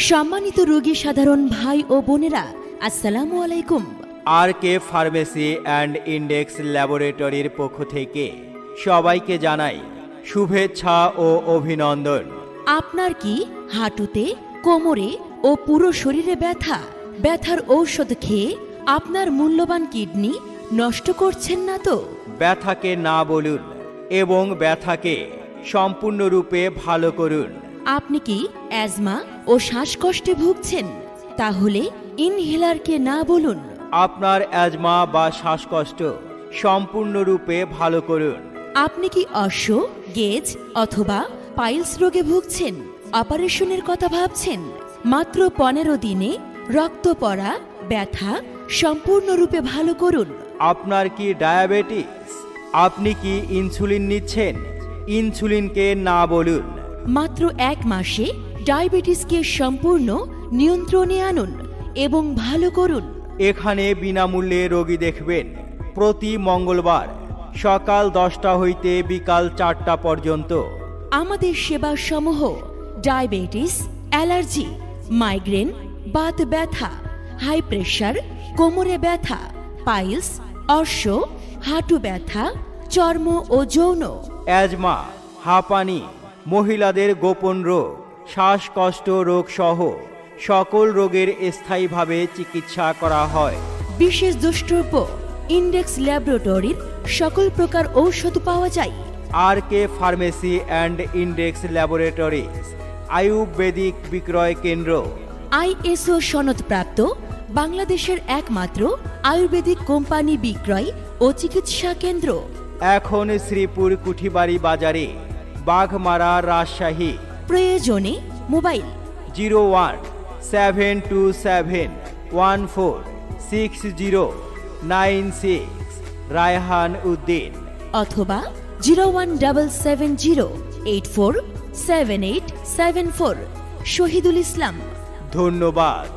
সম্মানিত রোগী সাধারণ ভাই ও বোনেরা, আসসালামু আলাইকুম। আর.কে ফার্মেসি অ্যান্ড ইন্ডেক্স ল্যাবরেটরির পক্ষ থেকে সবাইকে জানাই শুভেচ্ছা ও অভিনন্দন। আপনার কি হাঁটুতে, কোমরে ও পুরো শরীরে ব্যথা? ব্যথার ঔষধ খেয়ে আপনার মূল্যবান কিডনি নষ্ট করছেন না তো? ব্যথাকে না বলুন এবং ব্যথাকে সম্পূর্ণরূপে ভালো করুন। আপনি কি অ্যাজমা ও শ্বাসকষ্টে ভুগছেন? তাহলে ইনহেলারকে না বলুন। আপনার অ্যাজমা বা শ্বাসকষ্ট সম্পূর্ণরূপে ভালো করুন। আপনি কি অশ্ব, গেজ অথবা পাইলস রোগে ভুগছেন? অপারেশনের কথা ভাবছেন? মাত্র 15 দিনে রক্ত পড়া, ব্যথা সম্পূর্ণরূপে ভালো করুন। আপনার কি ডায়াবেটিস? আপনি কি ইনসুলিন নিচ্ছেন? ইনসুলিনকে না বলুন। মাত্র 1 মাসে ডায়াবেটিসকে সম্পূর্ণ নিয়ন্ত্রণে আনুন এবং ভালো করুন। এখানে বিনামূল্যে রোগী দেখবেন প্রতি মঙ্গলবার সকাল 10টা হইতে বিকাল 4টা পর্যন্ত। আমাদের সেবাসমূহ ডায়াবেটিস, অ্যালার্জি, মাইগ্রেন, বাত ব্যথা, হাই প্রেশার, কোমরে ব্যথা, পাইলস, অর্শ, হাঁটু ব্যথা, চর্ম ও যৌন, অ্যাজমা, হাঁপানি, মহিলাদের গোপন রোগ, শ্বাসকষ্ট রোগ সহ সকল রোগের স্থায়ীভাবে চিকিৎসা করা হয়। বিশেষ দ্রষ্টব্য, ইন্ডেক্স ল্যাবরেটরির সকল প্রকার ঔষধ পাওয়া যায়। R K pharmacy and index laboratories Ayurvedic বিক্রয় কেন্দ্র, ISO সনদপ্রাপ্ত বাংলাদেশের একমাত্র আয়ুর্বেদিক কোম্পানি বিক্রয় ও চিকিৎসা কেন্দ্র। এখন শ্রীপুর কুঠিবাড়ি বাজারে, বাঘমারা, রাজশাহী। প্রয়োজনে মোবাইল 0177146096, রায়হান উদ্দিন। অথবা 01770847874, শহীদুল ইসলাম। ধন্যবাদ।